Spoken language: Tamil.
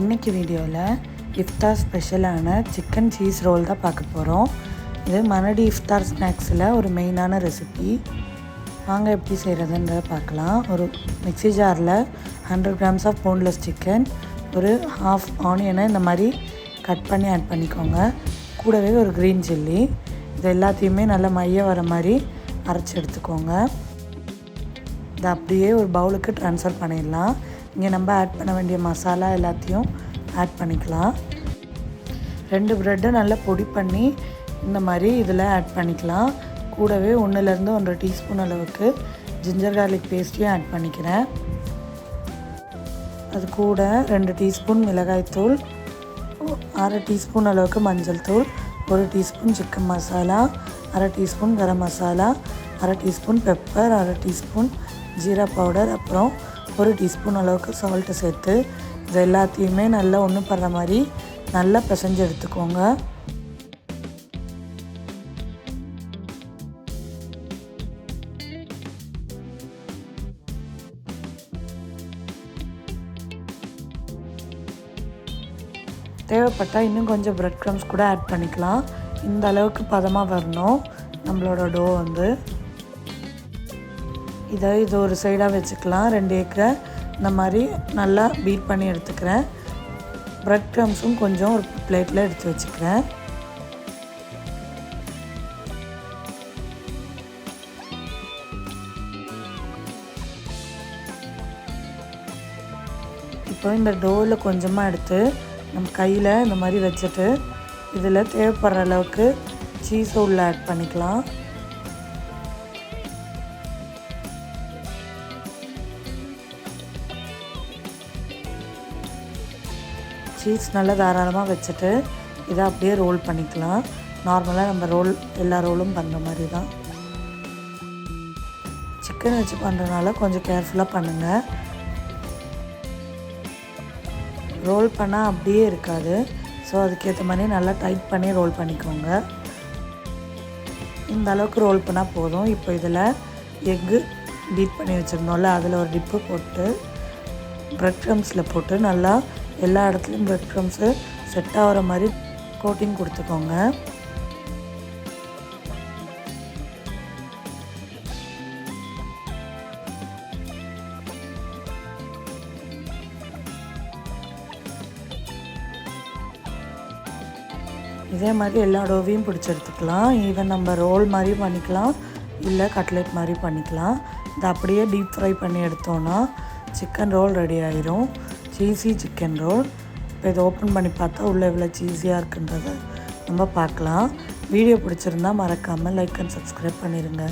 இன்றைக்கி வீடியோவில் இஃப்தார் ஸ்பெஷலான சிக்கன் சீஸ் ரோல் தான் பார்க்க போகிறோம். இது மனடி இஃப்தார் ஸ்நாக்ஸில் ஒரு மெயினான ரெசிபி. வாங்க எப்படி செய்கிறதுன்றத பார்க்கலாம். ஒரு மிக்ஸி ஜாரில் 100 grams ஆஃப் போன்லெஸ் சிக்கன், ஒரு ஹாஃப் ஆனியனை இந்த மாதிரி கட் பண்ணி ஆட் பண்ணிக்கோங்க. கூடவே ஒரு க்ரீன் சில்லி, இது எல்லாத்தையுமே நல்லா மைய வர மாதிரி அரைச்சி எடுத்துக்கோங்க. இதை அப்படியே ஒரு பவுலுக்கு ட்ரான்ஸ்ஃபர் பண்ணிடலாம். இங்கே நம்ம ஆட் பண்ண வேண்டிய மசாலா எல்லாத்தையும் ஆட் பண்ணிக்கலாம். 2 ப்ரெட்டை நல்லா பொடி பண்ணி இந்த மாதிரி இதில் ஆட் பண்ணிக்கலாம். கூடவே 1லேருந்து 1.5 டீஸ்பூன் அளவுக்கு ஜிஞ்சர் கார்லிக் பேஸ்ட்டையும் ஆட் பண்ணிக்கிறேன். அது கூட 2 டீஸ்பூன் மிளகாய்த்தூள், 1/2 டீஸ்பூன் அளவுக்கு மஞ்சள் தூள், 1 teaspoon chicken masala, 1/2 teaspoon garam masala, 1/2 teaspoon pepper, 1/2 teaspoon jeera powder, அப்புறம் 1 டீஸ்பூன் அளவுக்கு சால்ட்டு சேர்த்து இது எல்லாத்தையுமே நல்லா ஒன்று படுற மாதிரி நல்லா பிசைஞ்சு எடுத்துக்கோங்க. தேவைப்பட்டால் இன்னும் கொஞ்சம் பிரெட் க்ரம்ஸ் கூட ஆட் பண்ணிக்கலாம். இந்த அளவுக்கு பதமாக வரணும் நம்மளோட டோ வந்து. இது ஒரு சைடாக வச்சுக்கலாம். 2 ஏக்கரை இந்த மாதிரி நல்லா பீட் பண்ணி எடுத்துக்கிறேன். பிரெட் க்ரம்ஸும் கொஞ்சம் ஒரு பிளேட்டில் எடுத்து வச்சுக்கிறேன். இப்போ இந்த டோவில் கொஞ்சமாக எடுத்து நம்ம கையில் இந்த மாதிரி வச்சுட்டு இதில் தேவைப்படுற அளவுக்கு சீஸை உள்ளே ஆட் பண்ணிக்கலாம். சீஸ் நல்லா தாராளமாக வச்சுட்டு இதை அப்படியே ரோல் பண்ணிக்கலாம். நார்மலாக நம்ம எல்லா ரோலும் பண்ணுற மாதிரி தான். சிக்கன் வச்சு பண்ணுறதுனால கொஞ்சம் கேர்ஃபுல்லாக பண்ணுங்கள். ரோல் பண்ணால் அப்படியே இருக்காது. ஸோ அதுக்கேற்ற மாதிரி நல்லா டைட் பண்ணி ரோல் பண்ணிக்கோங்க. இந்த அளவுக்கு ரோல் பண்ணால் போதும். இப்போ இதில் எக்கு பீட் பண்ணி வச்சுருந்தோம்ல, அதில் ஒரு டிப்பு போட்டு பிரெட் க்ரம்ஸில் போட்டு நல்லா எல்லா இடத்துலையும் பிரெட் க்ரம்ஸு செட் ஆகிற மாதிரி கோட்டிங் கொடுத்துக்கோங்க. இதே மாதிரி எல்லா டோவையும் பிடிச்சி எடுத்துக்கலாம். ஈவன் நம்ம ரோல் மாதிரி பண்ணிக்கலாம், இல்லை கட்லெட் மாதிரி பண்ணிக்கலாம். இதை அப்படியே டீப் ஃப்ரை பண்ணி எடுத்தோன்னா சிக்கன் ரோல் ரெடி ஆயிரும். Cheesy chicken roll. இப்போ இதை ஓப்பன் பண்ணி பார்த்தா உள்ளே எவ்வளோ சீஸியாக இருக்குன்றதை நம்ம பார்க்கலாம். வீடியோ பிடிச்சிருந்தா மறக்காமல் லைக் அண்ட் சப்ஸ்கிரைப் பண்ணிடுங்க.